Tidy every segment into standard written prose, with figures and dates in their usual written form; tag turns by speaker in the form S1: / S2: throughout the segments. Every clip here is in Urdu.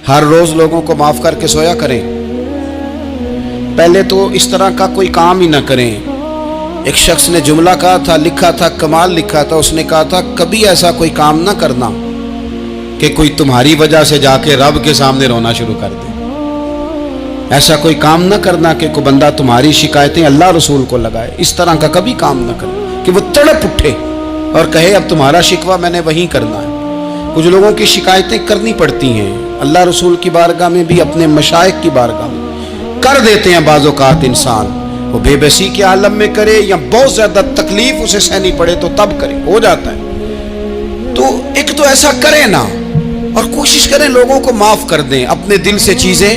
S1: ہر روز لوگوں کو معاف کر کے سویا کریں. پہلے تو اس طرح کا کوئی کام ہی نہ کریں. ایک شخص نے جملہ کہا تھا، لکھا تھا، کمال لکھا تھا. اس نے کہا تھا کبھی ایسا کوئی کام نہ کرنا کہ کوئی تمہاری وجہ سے جا کے رب کے سامنے رونا شروع کر دے. ایسا کوئی کام نہ کرنا کہ کوئی بندہ تمہاری شکایتیں اللہ رسول کو لگائے. اس طرح کا کبھی کام نہ کرے کہ وہ تڑپ اٹھے اور کہے اب تمہارا شکوہ میں نے وہیں کرنا ہے. کچھ لوگوں کی شکایتیں کرنی پڑتی ہیں اللہ رسول کی بارگاہ میں بھی، اپنے مشائخ کی بارگاہ میں کر دیتے ہیں. بعض اوقات انسان وہ بے بسی کے عالم میں کرے یا بہت زیادہ تکلیف اسے سہنی پڑے تو تب کرے، ہو جاتا ہے. تو ایک تو ایسا کریں نا، اور کوشش کریں لوگوں کو معاف کر دیں، اپنے دل سے چیزیں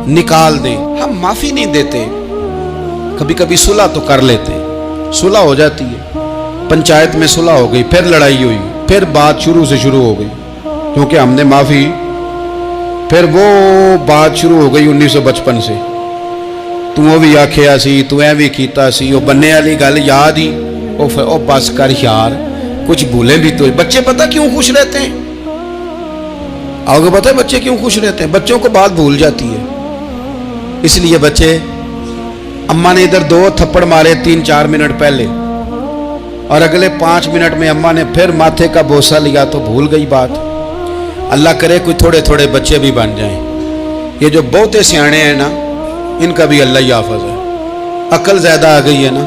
S1: نکال دیں. ہم معافی نہیں دیتے، کبھی کبھی صلح تو کر لیتے ہیں، صلح ہو جاتی ہے. پنچایت میں صلح ہو گئی، پھر لڑائی ہوئی، پھر بات شروع سے شروع ہو گئی کیونکہ ہم نے معافی، پھر وہ بات شروع ہو گئی 1955 سے. تو وہ بھی آکھیا سی، تو اے بھی کیتا سی، وہ بننے والی گل یاد ہی، او بس کر یار، کچھ بھولیں بھی تو. بچے پتہ کیوں خوش رہتے ہیں؟ آپ کو پتہ ہے بچے کیوں خوش رہتے ہیں؟ بچوں کو بات بھول جاتی ہے. اس لیے بچے، اماں نے ادھر 2 تھپڑ مارے 3-4 منٹ پہلے، اور اگلے 5 منٹ میں اماں نے پھر ماتھے کا بوسہ لیا تو بھول گئی بات. اللہ کرے کوئی تھوڑے تھوڑے بچے بھی بن جائیں. یہ جو بہتے سیانے ہیں نا، ان کا بھی اللہ ہی حافظ ہے. عقل زیادہ آ گئی ہے نا.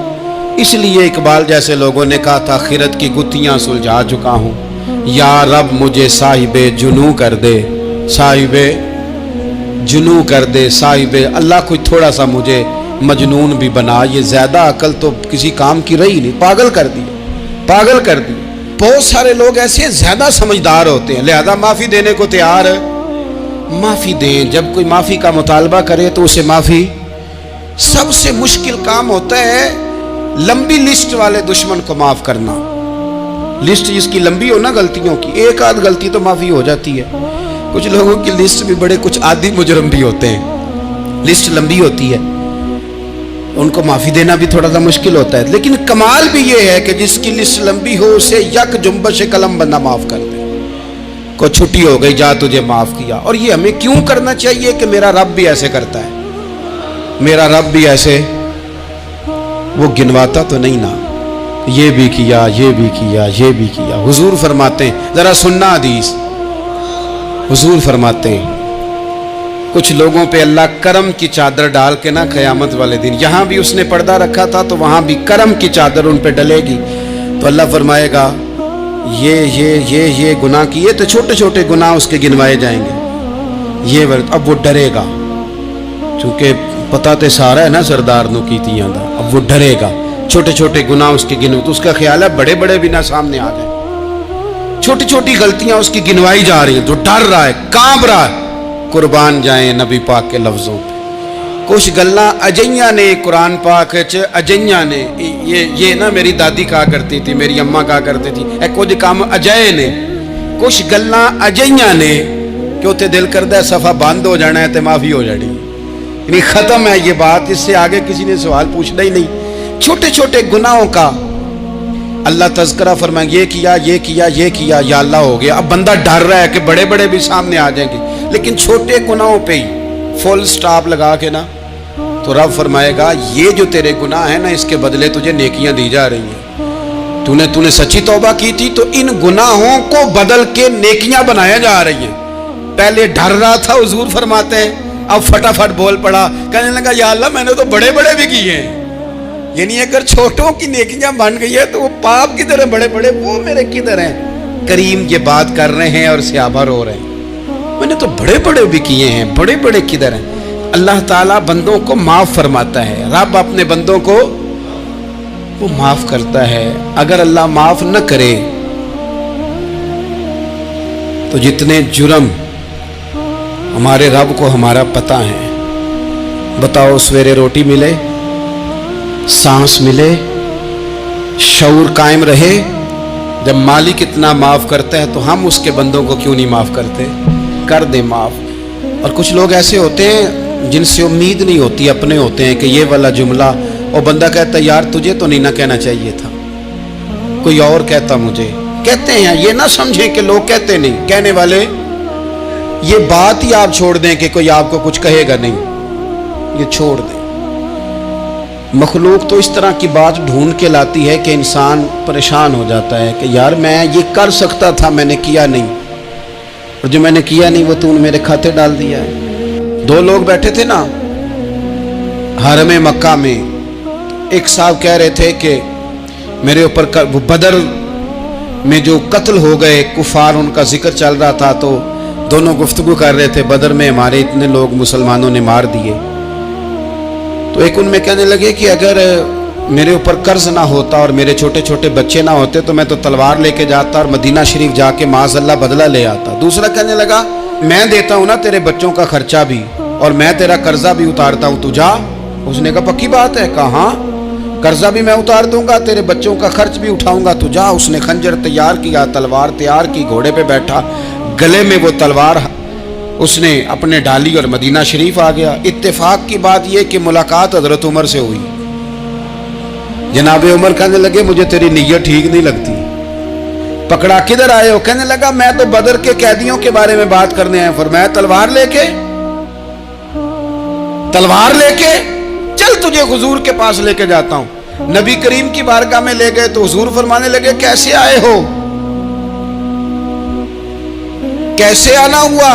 S1: اس لیے اقبال جیسے لوگوں نے کہا تھا خیرت کی گتھیاں سلجھا چکا ہوں، یا رب مجھے صاحب جنوں کر دے، صاحب جنوں کر دے، صاحب اللہ کوئی تھوڑا سا مجھے مجنون بھی بنا. یہ زیادہ عقل تو کسی کام کی رہی نہیں، پاگل کر دی، پاگل کر دی. بہت سارے لوگ ایسے زیادہ سمجھدار ہوتے ہیں، لہذا معافی دینے کو تیار ہے. معافی دیں. جب کوئی معافی کا مطالبہ کرے تو اسے معافی. سب سے مشکل کام ہوتا ہے لمبی لسٹ والے دشمن کو معاف کرنا. لسٹ جس کی لمبی ہو نا غلطیوں کی، ایک آدھ غلطی تو معافی ہو جاتی ہے. کچھ لوگوں کی لسٹ بھی بڑے کچھ عادی مجرم بھی ہوتے ہیں، لسٹ لمبی ہوتی ہے، ان کو معافی دینا بھی تھوڑا سا مشکل ہوتا ہے. لیکن کمال بھی یہ ہے کہ جس کی لسٹ لمبی ہو اسے یک جنبش قلم بندہ معاف کر دے. کو چھٹی ہو گئی، جا تجھے معاف کیا. اور یہ ہمیں کیوں کرنا چاہیے کہ میرا رب بھی ایسے کرتا ہے، میرا رب بھی ایسے، وہ گنواتا تو نہیں نا، یہ بھی کیا، یہ بھی کیا، یہ بھی کیا. حضور فرماتے ہیں، ذرا سننا حدیث، حضور فرماتے ہیں کچھ لوگوں پہ اللہ کرم کی چادر ڈال کے نا قیامت والے دن، یہاں بھی اس نے پردہ رکھا تھا تو وہاں بھی کرم کی چادر ان پہ ڈلے گی. تو اللہ فرمائے گا یہ گناہ کیے تو چھوٹے چھوٹے گناہ اس کے گنوائے جائیں گے. یہ اب وہ ڈرے گا، چونکہ پتہ تے سارا ہے نا سردار نو کیتیاں دا. اب وہ ڈرے گا، چھوٹے چھوٹے گناہ اس کے گنو، تو اس کا خیال ہے بڑے بڑے بھی نہ سامنے آ جائیں. چھوٹی چھوٹی غلطیاں اس کی گنوائی جا رہی ہیں تو ڈر رہا ہے، کانپ رہا ہے. قربان جائیں نبی پاک کے لفظوں پہ. کچھ گلاں اجیاں نے قرآن پاک اجیاں نے، یہ نا میری دادی کہا کرتی تھی، میری اماں کہا کرتی تھی، اے کچھ کام اجائے نے، کچھ گلاں اجیاں نے کہ اتنے دل کردہ ہے صفحہ بند ہو جانا ہے تو معافی ہو جانی، یعنی ختم ہے یہ بات، اس سے آگے کسی نے سوال پوچھنا ہی نہیں. چھوٹے چھوٹے گناہوں کا اللہ تذکرہ فرمائیں، یہ کیا یہ کیا یہ کیا، یا اللہ ہو گیا. اب بندہ ڈر رہا ہے کہ بڑے بڑے بھی سامنے آ جائیں گے، لیکن چھوٹے گناہوں پہ ہی فل سٹاپ لگا کے نا تو رب فرمائے گا یہ جو تیرے گناہ ہیں نا اس کے بدلے تجھے نیکیاں دی جا رہی ہیں. تو نے سچی توبہ کی تھی تو ان گناہوں کو بدل کے نیکیاں بنایا جا رہی ہیں. پہلے ڈر رہا تھا، حضور فرماتے ہیں، اب فٹافٹ بول پڑا، کہنے لگا یا اللہ میں نے تو بڑے بڑے بھی کیے ہیں. یعنی اگر چھوٹوں کی نیکیاں بن گئی ہے تو وہ پاپ کدھر ہیں، بڑے بڑے وہ میرے کدھر ہیں. کریم یہ بات کر رہے ہیں اور صحابہ رو رہے ہیں، میں نے تو بڑے بڑے بھی کیے ہیں، بڑے بڑے کدھر ہیں. اللہ تعالیٰ بندوں کو معاف فرماتا ہے. رب اپنے بندوں کو وہ معاف کرتا ہے. اگر اللہ معاف نہ کرے تو جتنے جرم ہمارے رب کو ہمارا پتہ ہے. بتاؤ سویرے روٹی ملے، سانس ملے، شعور قائم رہے، جب مالک اتنا معاف کرتا ہے تو ہم اس کے بندوں کو کیوں نہیں معاف کرتے؟ کر دے معاف. اور کچھ لوگ ایسے ہوتے ہیں جن سے امید نہیں ہوتی، اپنے ہوتے ہیں کہ یہ والا جملہ، اور بندہ کہتا ہے یار تجھے تو نہیں نہ کہنا چاہیے تھا، کوئی اور کہتا مجھے. کہتے ہیں، یہ نہ سمجھیں کہ لوگ کہتے نہیں، کہنے والے یہ بات ہی آپ چھوڑ دیں کہ کوئی آپ کو کچھ کہے گا نہیں، یہ چھوڑ دیں۔ مخلوق تو اس طرح کی بات ڈھونڈ کے لاتی ہے کہ انسان پریشان ہو جاتا ہے کہ یار میں یہ کر سکتا تھا، میں نے کیا نہیں، اور جو میں نے کیا نہیں وہ تو نے میرے کھاتے ڈال دیا ہے۔ دو لوگ بیٹھے تھے نا حرم مکہ میں، ایک صاحب کہہ رہے تھے کہ میرے اوپر بدر میں جو قتل ہو گئے کفار، ان کا ذکر چل رہا تھا، تو دونوں گفتگو کر رہے تھے بدر میں ہمارے اتنے لوگ مسلمانوں نے مار دیے۔ تو ایک ان میں کہنے لگے کہ اگر میرے اوپر قرض نہ ہوتا اور میرے چھوٹے چھوٹے بچے نہ ہوتے تو میں تو تلوار لے کے جاتا اور مدینہ شریف جا کے معاذ اللہ بدلہ لے آتا۔ دوسرا کہنے لگا میں دیتا ہوں نا تیرے بچوں کا خرچہ بھی، اور میں تیرا قرضہ بھی اتارتا ہوں، تو جا۔ اس نے کہا پکی بات ہے؟ کہا ہاں، قرضہ بھی میں اتار دوں گا، تیرے بچوں کا خرچ بھی اٹھاؤں گا، تو جا۔ اس نے خنجر تیار کیا، تلوار تیار کی، گھوڑے پہ بیٹھا، گلے میں وہ تلوار اس نے اپنے ڈالی اور مدینہ شریف آ گیا۔ اتفاق کی بات یہ کہ ملاقات حضرت عمر سے ہوئی۔ جناب عمر کہنے لگے مجھے تیری نیت ٹھیک نہیں لگتی۔ پکڑا کدھر آئے ہو؟ کہنے لگا میں تو بدر کے قیدیوں کے بارے میں بات کرنے آیا۔ فرمایا تلوار لے کے چل تجھے حضور کے پاس لے کے جاتا ہوں۔ نبی کریم کی بارگاہ میں لے گئے تو حضور فرمانے لگے کیسے آئے ہو؟ کیسے آنا ہوا؟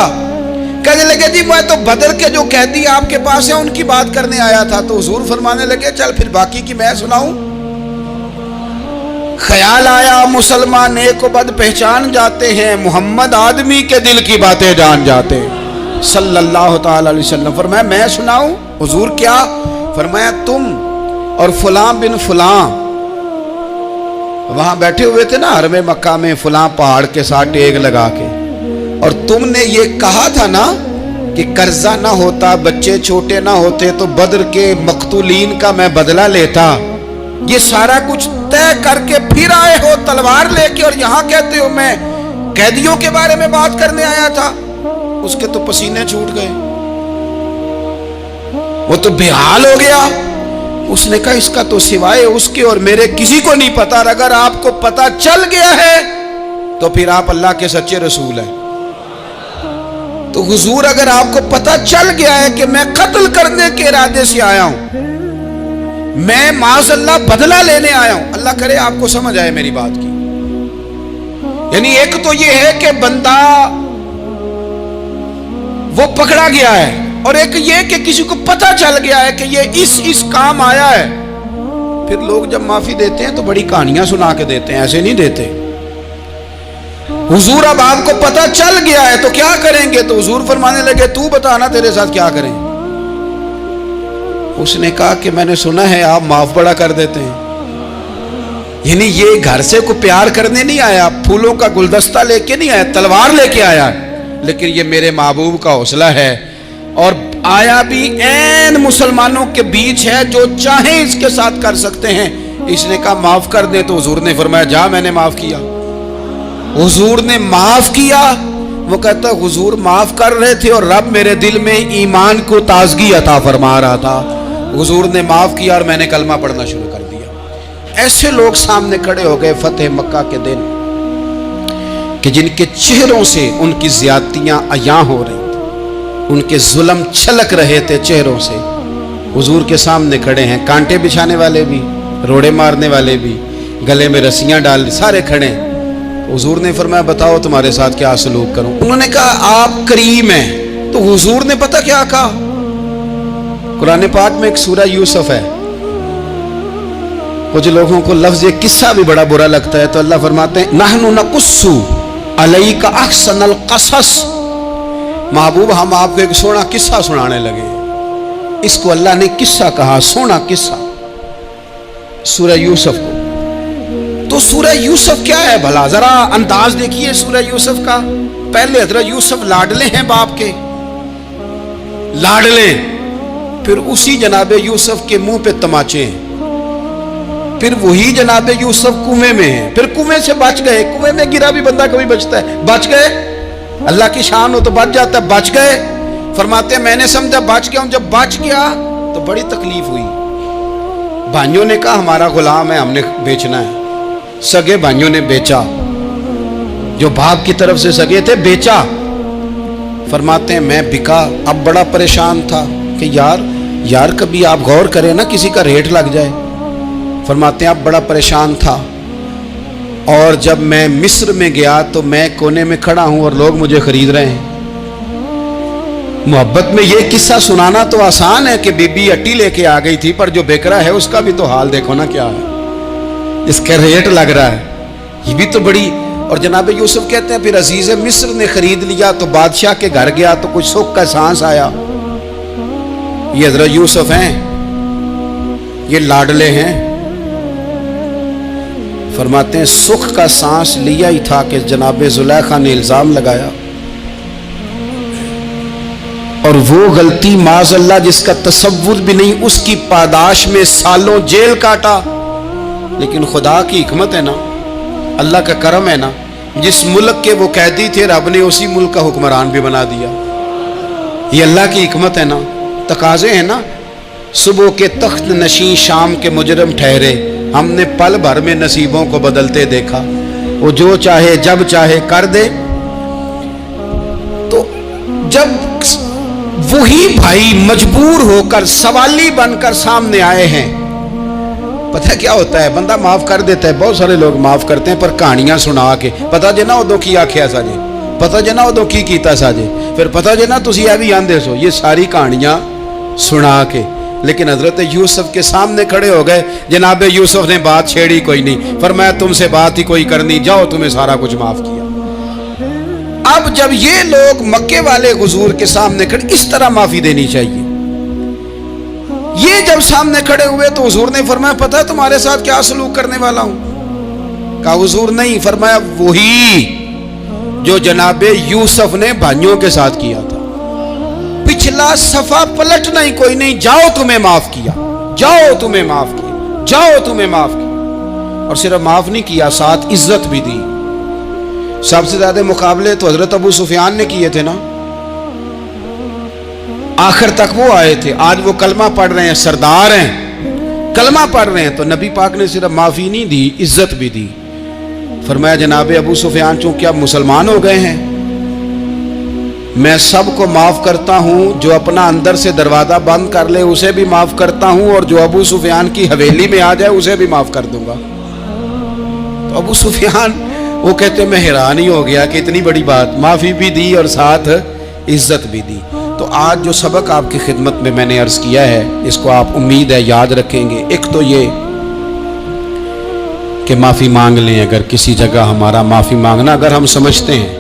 S1: کہنے لگے جی میں تو بدر کے جو قیدی آپ کے پاس ہیں ان کی بات کرنے آیا تھا۔ تو حضور فرمانے لگے چل پھر باقی کی میں سناؤں۔ خیال آیا مسلمان نیک و بد پہچان جاتے ہیں، محمد آدمی کے دل کی باتیں جان جاتے ہیں صلی اللہ تعالی علیہ وسلم۔ فرمایا میں سناؤں؟ حضور کیا؟ فرمایا تم اور فلاں بن فلاں وہاں بیٹھے ہوئے تھے نا حرم مکہ میں فلاں پہاڑ کے ساتھ ٹیک لگا کے، اور تم نے یہ کہا تھا نا کہ قرضہ نہ ہوتا، بچے چھوٹے نہ ہوتے تو بدر کے مقتولین کا میں بدلہ لیتا۔ یہ سارا کچھ طے کر کے پھر آئے ہو تلوار لے کے، اور یہاں کہتے ہو میں قیدیوں کے بارے میں بات کرنے آیا تھا۔ اس کے تو پسینے چھوٹ گئے، وہ تو بے حال ہو گیا۔ اس نے کہا اس کا تو سوائے اس کے اور میرے کسی کو نہیں پتا، اور اگر آپ کو پتا چل گیا ہے تو پھر آپ اللہ کے سچے رسول ہیں۔ تو حضور اگر آپ کو پتا چل گیا ہے کہ میں قتل کرنے کے ارادے سے آیا ہوں، میں معاذ اللہ بدلہ لینے آیا ہوں، اللہ کرے آپ کو سمجھ آئے میری بات کی۔ یعنی ایک تو یہ ہے کہ بندہ وہ پکڑا گیا ہے، اور ایک یہ کہ کسی کو پتا چل گیا ہے کہ یہ اس کام آیا ہے۔ پھر لوگ جب معافی دیتے ہیں تو بڑی کہانیاں سنا کے دیتے ہیں، ایسے نہیں دیتے۔ حضور اب آپ کو پتا چل گیا ہے تو کیا کریں گے؟ تو حضور فرمانے لگے تو بتانا تیرے ساتھ کیا کریں۔ اس نے کہا کہ میں نے سنا ہے آپ معاف بڑا کر دیتے ہیں۔ یعنی یہ گھر سے کوئی پیار کرنے نہیں آیا، پھولوں کا گلدستہ لے کے نہیں آیا، تلوار لے کے آیا، لیکن یہ میرے محبوب کا حوصلہ ہے، اور آیا بھی عین مسلمانوں کے بیچ ہے، جو چاہیں اس کے ساتھ کر سکتے ہیں۔ اس نے کہا معاف کر دیں، تو حضور نے فرمایا جا میں نے معاف کیا۔ حضور نے معاف کیا۔ وہ کہتا ہے حضور معاف کر رہے تھے اور رب میرے دل میں ایمان کو تازگی عطا فرما رہا تھا۔ حضور نے معاف کیا اور میں نے کلمہ پڑھنا شروع کر دیا۔ ایسے لوگ سامنے کھڑے ہو گئے فتح مکہ کے دن کہ جن کے چہروں سے ان کی زیادتیاں عیاں ہو رہی تھیں، ان کے ظلم چھلک رہے تھے چہروں سے۔ حضور کے سامنے کھڑے ہیں، کانٹے بچھانے والے بھی، روڑے مارنے والے بھی، گلے میں رسیاں ڈال سارے کھڑے ہیں۔ حضور نے فرمایا بتاؤ تمہارے ساتھ کیا سلوک کروں؟ انہوں نے کہا آپ کریم ہیں۔ تو حضور نے پتہ کیا کہا؟ قرآن پاک میں ایک سورہ یوسف ہے، کچھ لوگوں کو لفظ یہ قصہ بھی بڑا برا لگتا ہے، تو اللہ فرماتے ہیں نحن نقص علیک احسن القصص، محبوب ہم آپ کو ایک سونا قصہ سنانے لگے۔ اس کو اللہ نے قصہ کہا، سونا قصہ، سورہ یوسف کو۔ تو سورہ یوسف کیا ہے بھلا؟ ذرا انداز دیکھیے سورہ یوسف کا۔ پہلے حضرت یوسف لاڈلے ہیں باپ کے، لاڈلے، پھر اسی جناب یوسف کے منہ پہ تماچے ہیں، پھر وہی جناب یوسف کنویں میں ہیں، پھر کنویں سے بچ گئے۔ کنویں میں گرا بھی بندہ کبھی بچتا ہے، بچ گئے، اللہ کی شان ہو تو بچ جاتا ہے، بچ گئے۔ فرماتے ہیں میں نے سمجھا بچ گیا ہوں، جب بچ گیا تو بڑی تکلیف ہوئی۔ بھائیوں نے کہا ہمارا غلام ہے، ہم نے بیچنا ہے۔ سگے بھائیوں نے بیچا، جو باپ کی طرف سے سگے تھے بیچا، فرماتے ہیں میں بکا، اب بڑا پریشان تھا کہ یار کبھی آپ غور کریں نا کسی کا ریٹ لگ جائے. فرماتے ہیں اب بڑا پریشان تھا، اور جب میں مصر میں گیا تو میں کونے میں کھڑا ہوں اور لوگ مجھے خرید رہے ہیں. محبت میں یہ قصہ سنانا تو آسان ہے کہ بی بی اٹی لے کے آ گئی تھی، پر جو بیکرا ہے اس کا بھی تو حال دیکھو نا کیا ہے، اس کا ریٹ لگ رہا ہے. یہ بھی تو بڑی. اور جناب یوسف کہتے ہیں پھر عزیز مصر نے خرید لیا تو بادشاہ کے گھر گیا تو کچھ سکھ کا سانس آیا. یہ حضرت یوسف ہیں، یہ لاڈلے ہیں. فرماتے ہیں سکھ کا سانس لیا ہی تھا کہ جناب زلیخا نے الزام لگایا، اور وہ غلطی معاذ اللہ جس کا تصور بھی نہیں، اس کی پاداش میں سالوں جیل کاٹا. لیکن خدا کی حکمت ہے نا، اللہ کا کرم ہے نا، جس ملک کے وہ قیدی تھے رب نے اسی ملک کا حکمران بھی بنا دیا. یہ اللہ کی حکمت ہے نا، تقاضے ہیں نا. صبح کے تخت نشین شام کے مجرم ٹھہرے، ہم نے پل بھر میں نصیبوں کو بدلتے دیکھا. وہ جو چاہے جب چاہے کر دے. تو جب وہی بھائی مجبور ہو کر سوالی بن کر سامنے آئے ہیں، پتہ کیا ہوتا ہے، بندہ معاف کر دیتا ہے. بہت سارے لوگ معاف کرتے ہیں پر کہانیاں سنا کے، پتہ جے نا ادو کی آکھیا سا جے، پتہ جے نا ادو کی کیتا سا جے، پھر پتہ جے نا تسی اے بھی آندے سو. یہ ساری کہانیاں سنا کے. لیکن حضرت یوسف کے سامنے کھڑے ہو گئے. جناب یوسف نے بات چھیڑی کوئی نہیں، فرمایا تم سے بات ہی کوئی کرنی، جاؤ تمہیں سارا کچھ معاف کیا. اب جب یہ لوگ مکے والے حضور کے سامنے کھڑے، اس طرح معافی دینی چاہیے. یہ جب سامنے کھڑے ہوئے تو حضور نے فرمایا پتہ ہے تمہارے ساتھ کیا سلوک کرنے والا ہوں؟ کہا حضور نہیں. فرمایا وہی جو جناب یوسف نے بھائیوں کے ساتھ کیا تھا. پچھلا صفحہ پلٹنا ہی کوئی نہیں، جاؤ تمہیں معاف کیا، جاؤ تمہیں معاف کیا، جاؤ تمہیں معاف کیا. اور صرف معاف نہیں کیا، ساتھ عزت بھی دی. سب سے زیادہ مقابلے تو حضرت ابو سفیان نے کیے تھے نا، آخر تک وہ آئے تھے. آج وہ کلمہ پڑھ رہے ہیں، سردار ہیں، کلمہ پڑھ رہے ہیں. تو نبی پاک نے صرف معافی نہیں دی، عزت بھی دی. فرمایا جناب ابو سفیان چونکہ اب مسلمان ہو گئے ہیں، میں سب کو معاف کرتا ہوں. جو اپنا اندر سے دروازہ بند کر لے اسے بھی معاف کرتا ہوں، اور جو ابو سفیان کی حویلی میں آ جائے اسے بھی معاف کر دوں گا. تو ابو سفیان وہ کہتے میں حیران ہی ہو گیا کہ اتنی بڑی بات، معافی بھی دی اور ساتھ عزت بھی دی. تو آج جو سبق آپ کی خدمت میں میں نے عرض کیا ہے، اس کو آپ امید ہے یاد رکھیں گے. ایک تو یہ کہ معافی مانگ لیں. اگر کسی جگہ ہمارا معافی مانگنا، اگر ہم سمجھتے ہیں،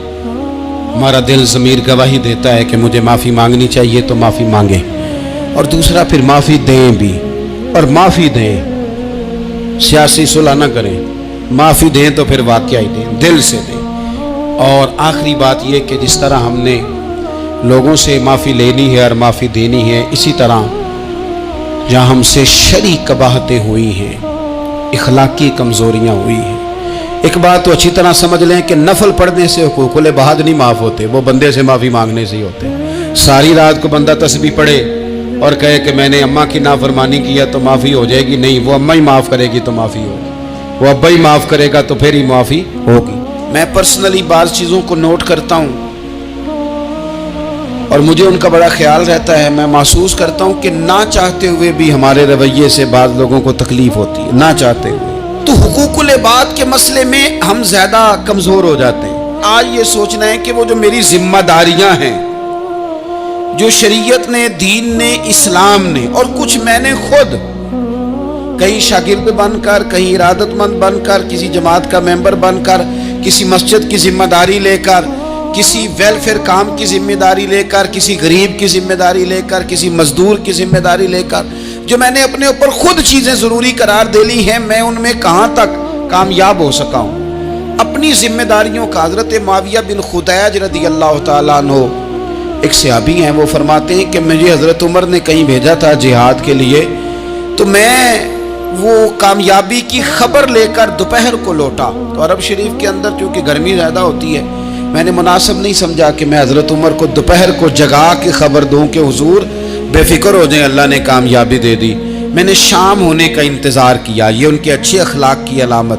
S1: ہمارا دل ضمیر گواہی دیتا ہے کہ مجھے معافی مانگنی چاہیے، تو معافی مانگیں. اور دوسرا پھر معافی دیں بھی، اور معافی دیں، سیاسی صلح نہ کریں. معافی دیں تو پھر واقعی دیں، دل سے دیں. اور آخری بات یہ کہ جس طرح ہم نے لوگوں سے معافی لینی ہے اور معافی دینی ہے، اسی طرح جہاں ہم سے شرعی قباحتیں ہوئی ہیں، اخلاقی کمزوریاں ہوئی ہیں، ایک بات تو اچھی طرح سمجھ لیں کہ نفل پڑھنے سے حقوق العباد نہیں معاف ہوتے، وہ بندے سے معافی مانگنے سے ہی ہوتے ہیں. ساری رات کو بندہ تسبیح پڑھے اور کہے کہ میں نے اماں کی نافرمانی کیا تو معافی ہو جائے گی، نہیں، وہ اماں ہی معاف کرے گی تو معافی ہوگی، وہ ابا ہی معاف کرے گا تو پھر ہی معافی ہوگی. میں پرسنلی بعض چیزوں کو نوٹ کرتا ہوں اور مجھے ان کا بڑا خیال رہتا ہے. میں محسوس کرتا ہوں کہ نہ چاہتے ہوئے بھی ہمارے رویے سے بعض لوگوں کو تکلیف ہوتی ہے، نہ چاہتے ہوئے. تو حقوق العباد کے مسئلے میں ہم زیادہ کمزور ہو جاتے ہیں. آج یہ سوچنا ہے کہ وہ جو میری ذمہ داریاں ہیں، جو شریعت نے، دین نے، اسلام نے، اور کچھ میں نے خود کہیں شاگرد بن کر، کہیں ارادت مند بن کر، کسی جماعت کا ممبر بن کر، کسی مسجد کی ذمہ داری لے کر، کسی ویلفیئر کام کی ذمہ داری لے کر، کسی غریب کی ذمہ داری لے کر، کسی مزدور کی ذمہ داری لے کر، جو میں نے اپنے اوپر خود چیزیں ضروری قرار دے لی ہیں، میں ان میں کہاں تک کامیاب ہو سکا ہوں. اپنی ذمہ داریوں کا حضرت معاویہ بن خدیج رضی اللہ تعالیٰ عنہ ایک صحابی ہیں، وہ فرماتے ہیں کہ مجھے حضرت عمر نے کہیں بھیجا تھا جہاد کے لیے، تو میں وہ کامیابی کی خبر لے کر دوپہر کو لوٹا. تو عرب شریف کے اندر چونکہ گرمی زیادہ ہوتی ہے، میں نے مناسب نہیں سمجھا کہ میں حضرت عمر کو دوپہر کو جگا کے خبر دوں کہ حضور بے فکر ہو جائیں، اللہ نے کامیابی دے دی. میں نے شام ہونے کا انتظار کیا. یہ ان کے اچھے اخلاق کی علامت.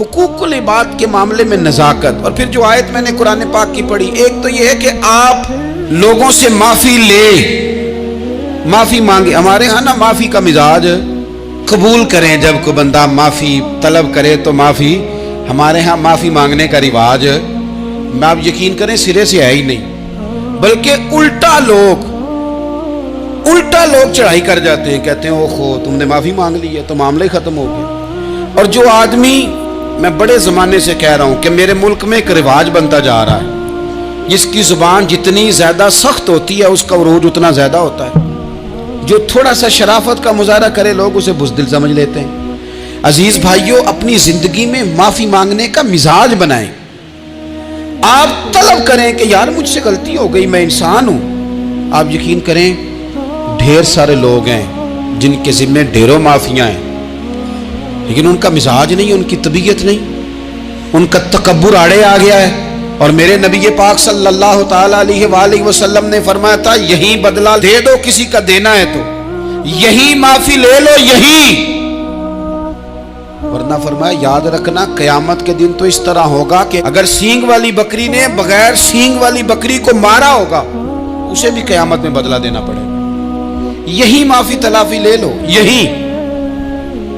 S1: حقوق العباد کے معاملے میں نزاکت. اور پھر جو آیت میں نے قرآن پاک کی پڑھی، ایک تو یہ ہے کہ آپ لوگوں سے معافی لے، معافی مانگے. ہمارے ہاں نا معافی کا مزاج، قبول کریں جب کوئی بندہ معافی طلب کرے تو معافی. ہمارے ہاں معافی مانگنے کا رواج میں آپ یقین کریں سرے سے ہے ہی نہیں، بلکہ الٹا لوگ چڑھائی کر جاتے ہیں، کہتے ہیں اوہو تم نے معافی مانگ لی ہے تو معاملہ ہی ختم ہو گیا. اور جو آدمی، میں بڑے زمانے سے کہہ رہا ہوں کہ میرے ملک میں ایک رواج بنتا جا رہا ہے، جس کی زبان جتنی زیادہ سخت ہوتی ہے اس کا عروج اتنا زیادہ ہوتا ہے. جو تھوڑا سا شرافت کا مظاہرہ کرے لوگ اسے بزدل سمجھ لیتے ہیں. عزیز بھائیوں، اپنی زندگی میں معافی مانگنے کا مزاج بنائیں. آپ طلب کریں کہ یار مجھ سے غلطی ہو گئی، میں انسان ہوں. آپ یقین کریں ڈھیر سارے لوگ ہیں جن کے ذمہ ڈھیروں معافیاں ہیں، لیکن ان کا مزاج نہیں، ان کی طبیعت نہیں، ان کا تکبر آڑے آ گیا ہے. اور میرے نبی پاک صلی اللہ تعالی علیہ وآلہ وسلم نے فرمایا تھا یہی بدلہ دے دو کسی کا دینا ہے تو، یہی معافی لے لو یہی. ورنہ فرمایا یاد رکھنا قیامت کے دن تو اس طرح ہوگا کہ اگر سینگ والی بکری نے بغیر سینگ والی بکری کو مارا ہوگا اسے بھی قیامت میں بدلہ دینا پڑے گا. یہی معافی تلافی لے لو یہی.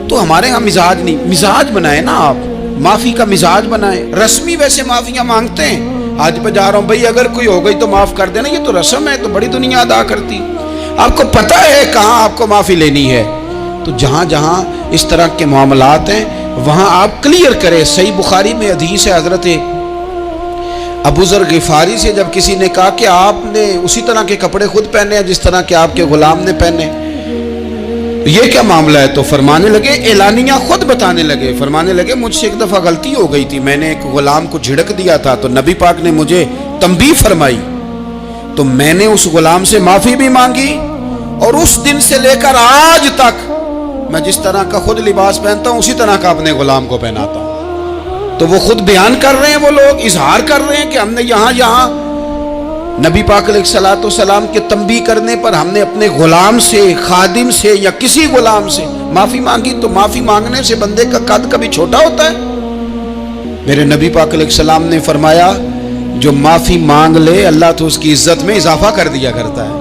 S1: تو ہمارے ہاں مزاج نہیں. مزاج بنائیں نا آپ، معافی کا مزاج بنائیں. رسمی ویسے معافیاں مانگتے ہیں، آج پہ جا رہا ہوں بھائی اگر کوئی ہو گئی تو معاف کر دینا، یہ تو رسم ہے، تو بڑی دنیا ادا کرتی. آپ کو پتہ ہے کہاں آپ کو معافی لینی ہے. تو جہاں جہاں اس طرح کے معاملات ہیں وہاں آپ کلیئر کریں. صحیح بخاری میں حدیث ہے حضرت ابو ذر غفاری سے، جب کسی نے کہا کہ آپ نے اسی طرح کے کپڑے خود پہنے ہیں جس طرح کے آپ کے غلام نے پہنے، یہ کیا معاملہ ہے؟ تو فرمانے لگے، اعلانیہ خود بتانے لگے، فرمانے لگے مجھ سے ایک دفعہ غلطی ہو گئی تھی، میں نے ایک غلام کو جھڑک دیا تھا تو نبی پاک نے مجھے تنبیہ فرمائی، تو میں نے اس غلام سے معافی بھی مانگی، اور اس دن سے لے کر آج تک میں جس طرح کا خود لباس پہنتا ہوں اسی طرح کا اپنے غلام کو پہناتا ہوں. تو وہ خود بیان کر رہے ہیں، وہ لوگ اظہار کر رہے ہیں کہ ہم نے یہاں نبی پاک علیہ الصلوۃ والسلام کے تنبیہ کرنے پر ہم نے اپنے غلام سے، خادم سے یا کسی غلام سے معافی مانگی. تو معافی مانگنے سے بندے کا قد کبھی چھوٹا ہوتا ہے؟ میرے نبی پاک علیہ السلام نے فرمایا جو معافی مانگ لے اللہ تو اس کی عزت میں اضافہ کر دیا کرتا ہے.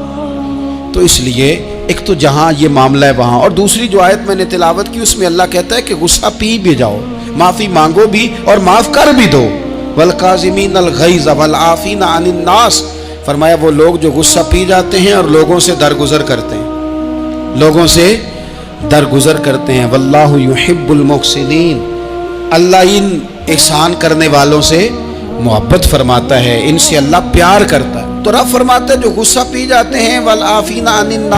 S1: تو اس لیے ایک تو جہاں یہ معاملہ ہے وہاں، اور دوسری جو آیت میں نے تلاوت کی اس میں اللہ کہتا ہے کہ غصہ پی بھی جاؤ، معافی مانگو بھی اور معاف کر بھی دو. والکاظمین الغیظ والعافین عن الناس، فرمایا وہ لوگ جو غصہ پی جاتے ہیں اور لوگوں سے درگزر کرتے ہیں، لوگوں سے درگزر کرتے ہیں. واللہ یحب المحسنین، اللہ ان احسان کرنے والوں سے محبت فرماتا ہے، ان سے اللہ پیار کرتا ہے. تو رب فرماتا ہے جو غصہ پی جاتے ہیں والعافین عن الناس